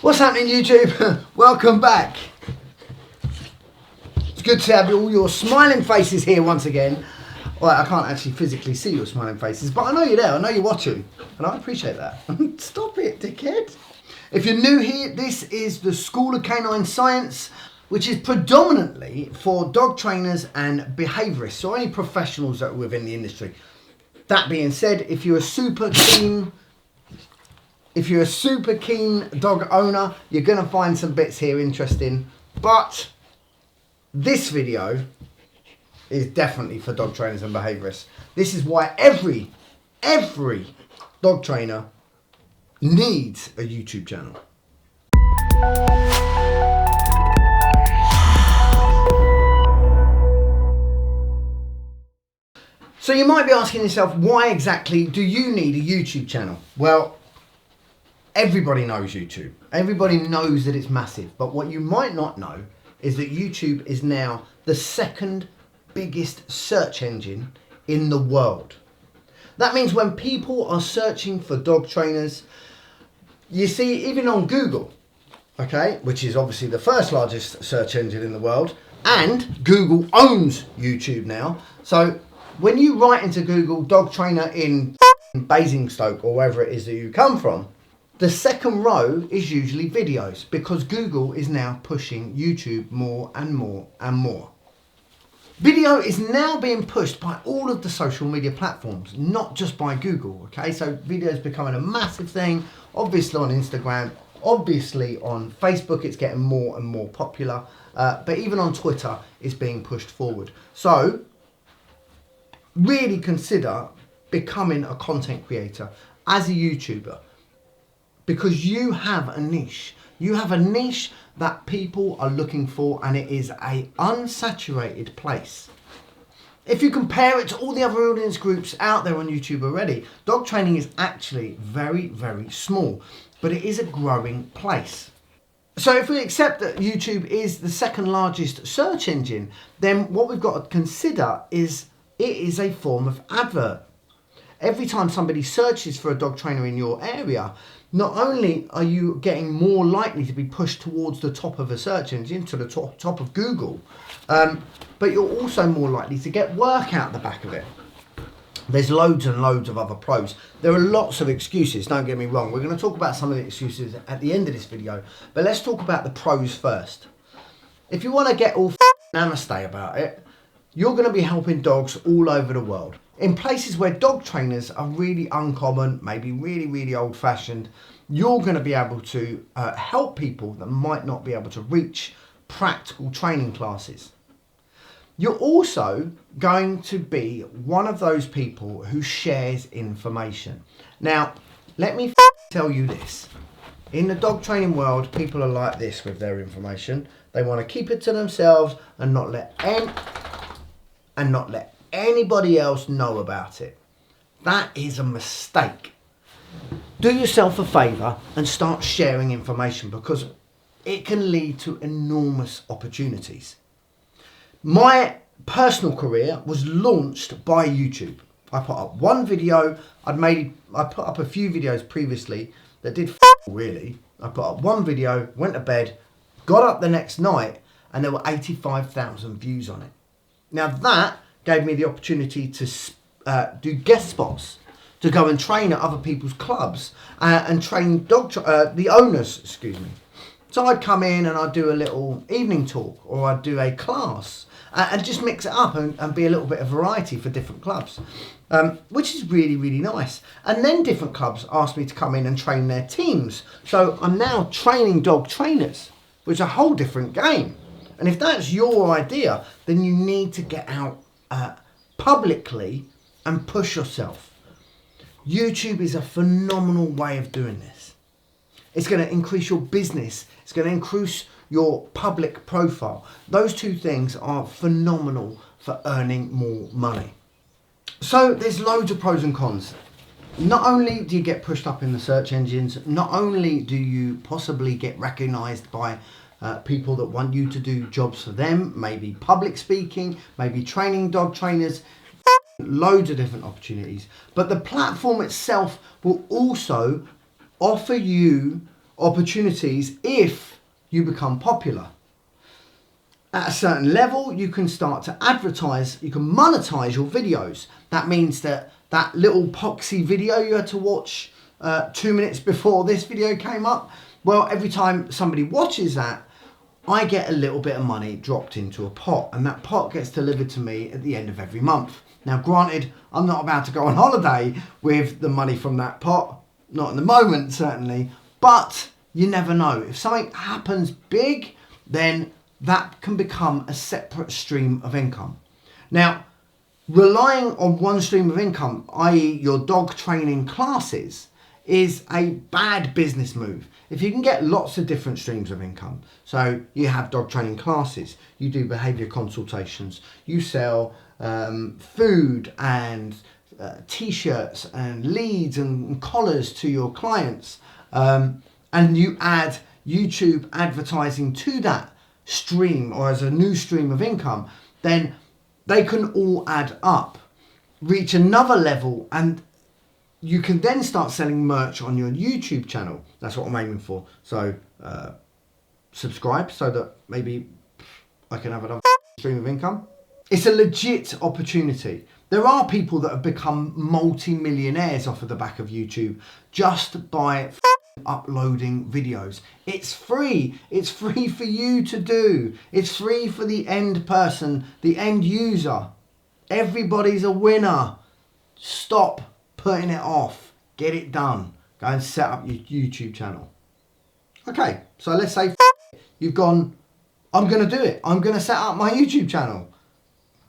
What's happening, YouTube? Welcome back. It's good to have all your smiling faces here once again. Well, I can't actually physically see your smiling faces, but I know you're there, I know you're watching, and I appreciate that. Stop it, dickhead. If you're new here, this is the School of Canine Science, which is predominantly for dog trainers and behaviourists, or any professionals that are within the industry. That being said, if you're a super keen dog owner, you're going to find some bits here interesting. But this video is definitely for dog trainers and behaviourists. This is why every dog trainer needs a YouTube channel. So you might be asking yourself, why exactly do you need a YouTube channel? Well, everybody knows YouTube. Everybody knows that it's massive. But what you might not know is that YouTube is now the second biggest search engine in the world. That means when people are searching for dog trainers, you see, even on Google, okay, which is obviously the first largest search engine in the world, and Google owns YouTube now. So when you write into Google dog trainer in Basingstoke or wherever it is that you come from, the second row is usually videos, because Google is now pushing YouTube more and more and more. Video is now being pushed by all of the social media platforms, not just by Google, okay? So video is becoming a massive thing, obviously on Instagram, obviously on Facebook it's getting more and more popular, but even on Twitter it's being pushed forward. So really consider becoming a content creator as a YouTuber, because you have a niche. You have a niche that people are looking for, and it is an unsaturated place. If you compare it to all the other audience groups out there on YouTube already, dog training is actually very, very small, but it is a growing place. So if we accept that YouTube is the second largest search engine, then what we've got to consider is it is a form of advert. Every time somebody searches for a dog trainer in your area, not only are you getting more likely to be pushed towards the top of a search engine, to the top of Google, but you're also more likely to get work out the back of it. There's loads and loads of other pros. There are lots of excuses, don't get me wrong. We're going to talk about some of the excuses at the end of this video, but let's talk about the pros first. If you want to get all namaste about it, you're going to be helping dogs all over the world. In places where dog trainers are really uncommon, maybe really, really old-fashioned, you're going to be able to help people that might not be able to reach practical training classes. You're also going to be one of those people who shares information. Now, let me tell you this. In the dog training world, people are like this with their information. They want to keep it to themselves and not let anybody else know about it. That is a mistake. Do yourself a favour and start sharing information, because it can lead to enormous opportunities. My personal career was launched by YouTube. I put up one video. I put up a few videos previously that did really. I put up one video, went to bed, got up the next night, and there were 85,000 views on it. Now that gave me the opportunity to do guest spots, to go and train at other people's clubs and train the owners, excuse me. So I'd come in and I'd do a little evening talk, or I'd do a class, and just mix it up and be a little bit of variety for different clubs, which is really, really nice. And then different clubs asked me to come in and train their teams. So I'm now training dog trainers, which is a whole different game. And if that's your idea, then you need to get out publicly and push yourself. YouTube is a phenomenal way of doing this. It's going to increase your business. It's going to increase your public profile. Those two things are phenomenal for earning more money. So there's loads of pros and cons. Not only do you get pushed up in the search engines, not only do you possibly get recognized by people that want you to do jobs for them, maybe public speaking, maybe training dog trainers, loads of different opportunities. But the platform itself will also offer you opportunities if you become popular. At a certain level, you can start to advertise, you can monetize your videos. That means that that little poxy video you had to watch 2 minutes before this video came up, well, every time somebody watches that, I get a little bit of money dropped into a pot, and that pot gets delivered to me at the end of every month. Now, granted, I'm not about to go on holiday with the money from that pot, not in the moment certainly, but you never know. If something happens big, then that can become a separate stream of income. Now, relying on one stream of income, i.e. your dog training classes, is a bad business move. If you can get lots of different streams of income, so you have dog training classes, you do behaviour consultations, you sell food and t-shirts and leads and collars to your clients, and you add YouTube advertising to that stream or as a new stream of income, then they can all add up, reach another level, and you can then start selling merch on your YouTube channel. That's what I'm aiming for. So subscribe so that maybe I can have another stream of income. It's a legit opportunity. There are people that have become multi-millionaires off of the back of YouTube just by uploading videos. It's free. It's free for you to do. It's free for the end person, the end user. Everybody's a winner. Stop putting it off. Get it done. Go and set up your YouTube channel. Okay, so let's say you've gone, I'm going to do it. I'm going to set up my YouTube channel.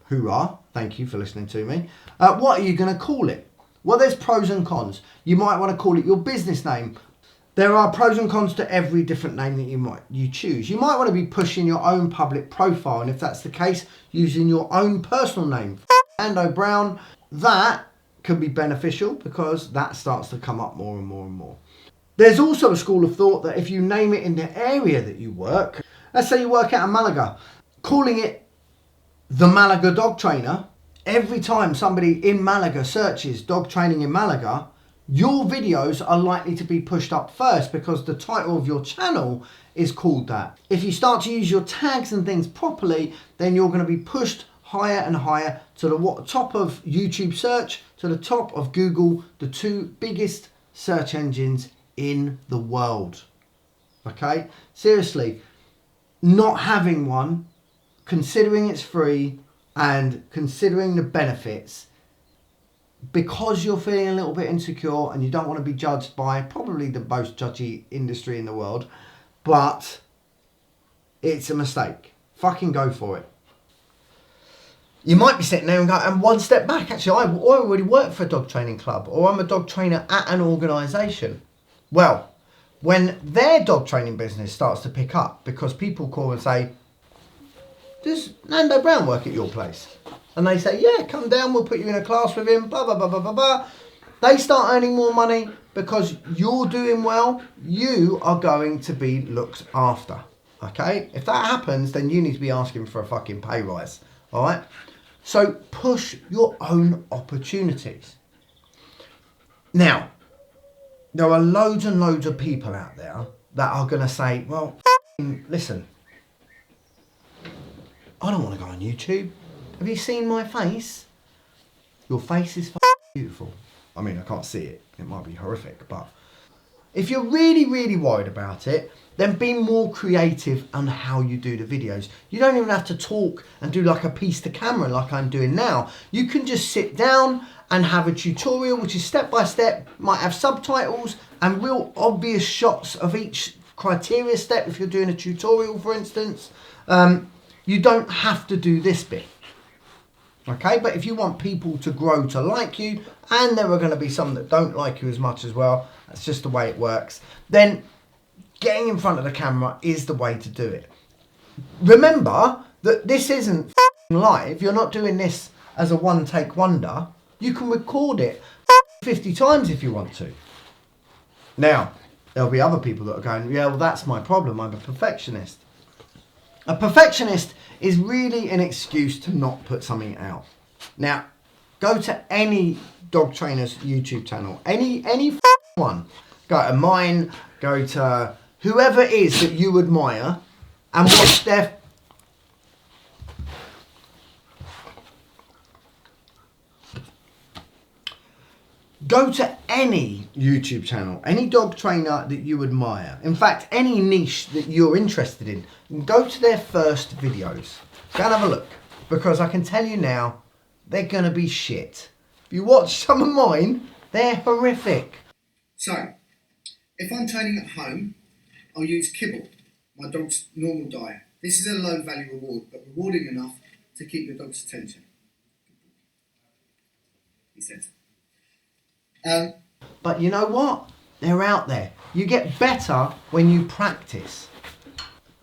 Hoorah. Thank you for listening to me. What are you going to call it? Well, there's pros and cons. You might want to call it your business name. There are pros and cons to every different name that you choose. You might want to be pushing your own public profile, and if that's the case, using your own personal name, Ando Brown. That can be beneficial because that starts to come up more and more and more. There's also a school of thought that if you name it in the area that you work, let's say you work out of Malaga, calling it the Malaga Dog Trainer, every time somebody in Malaga searches dog training in Malaga, your videos are likely to be pushed up first because the title of your channel is called that. If you start to use your tags and things properly, then you're going to be pushed higher and higher to the top of YouTube search, to the top of Google, the two biggest search engines in the world. Okay? Seriously, not having one, considering it's free and considering the benefits, because you're feeling a little bit insecure and you don't want to be judged by probably the most judgy industry in the world, but it's a mistake. Fucking go for it. You might be sitting there and go, and one step back, actually, I already work for a dog training club, or I'm a dog trainer at an organisation. Well, when their dog training business starts to pick up, because people call and say, does Nando Brown work at your place? And they say, yeah, come down, we'll put you in a class with him, blah, blah, blah, blah, blah, blah. They start earning more money because you're doing well, you are going to be looked after, okay? If that happens, then you need to be asking for a fucking pay rise, all right? So push your own opportunities. Now, there are loads and loads of people out there that are going to say, well, listen, I don't want to go on YouTube. Have you seen my face? Your face is beautiful. I mean, I can't see it. It might be horrific, but if you're really, really worried about it, then be more creative on how you do the videos. You don't even have to talk and do like a piece to camera like I'm doing now. You can just sit down and have a tutorial, which is step by step, might have subtitles and real obvious shots of each criteria step if you're doing a tutorial, for instance. You don't have to do this bit. Okay, but if you want people to grow to like you, and there are going to be some that don't like you as much as well, that's just the way it works, then getting in front of the camera is the way to do it. Remember that this isn't live. You're not doing this as a one-take wonder. You can record it 50 times if you want to. Now, there'll be other people that are going, yeah, well, that's my problem. I'm a perfectionist. A perfectionist is really an excuse to not put something out. Now, go to any dog trainer's YouTube channel, any one. Go to mine, go to whoever it is that you admire and watch their... Go to any YouTube channel, any dog trainer that you admire. In fact, any niche that you're interested in. Go to their first videos. Go and have a look. Because I can tell you now, they're going to be shit. If you watch some of mine, they're horrific. So, if I'm training at home, I'll use kibble, my dog's normal diet. This is a low value reward, but rewarding enough to keep your dog's attention. He says. But you know what? They're out there. You get better when you practice.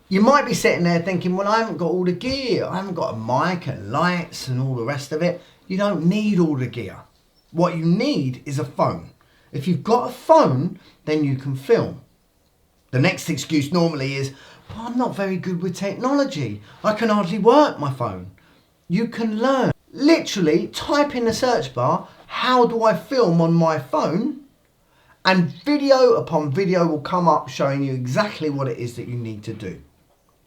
You might be sitting there thinking, well, I haven't got all the gear. I haven't got a mic and lights and all the rest of it. You don't need all the gear. What you need is a phone. If you've got a phone, then you can film. The next excuse normally is, well, I'm not very good with technology. I can hardly work my phone. You can learn. Literally type in the search bar, how do I film on my phone? And video upon video will come up showing you exactly what it is that you need to do.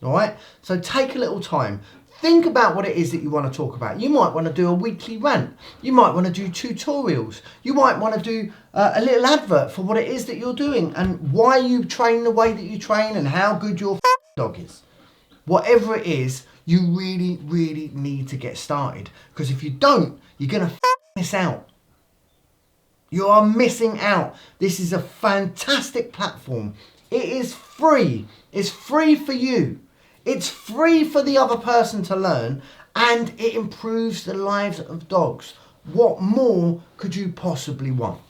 All right? So take a little time. Think about what it is that you want to talk about. You might want to do a weekly rant. You might want to do tutorials. You might want to do a little advert for what it is that you're doing and why you train the way that you train and how good your dog is. Whatever it is, you really, really need to get started. Because if you don't, you're going to miss out. You are missing out. This is a fantastic platform. It is free. It's free for you. It's free for the other person to learn, and it improves the lives of dogs. What more could you possibly want?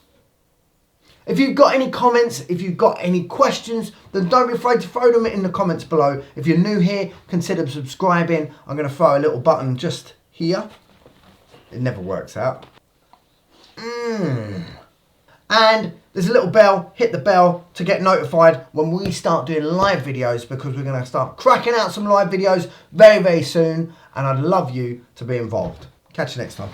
If you've got any comments, if you've got any questions, then don't be afraid to throw them in the comments below. If you're new here, consider subscribing. I'm going to throw a little button just here. It never works out. And there's a little bell, hit the bell to get notified when we start doing live videos, because we're going to start cracking out some live videos very, very soon, and I'd love you to be involved. Catch you next time.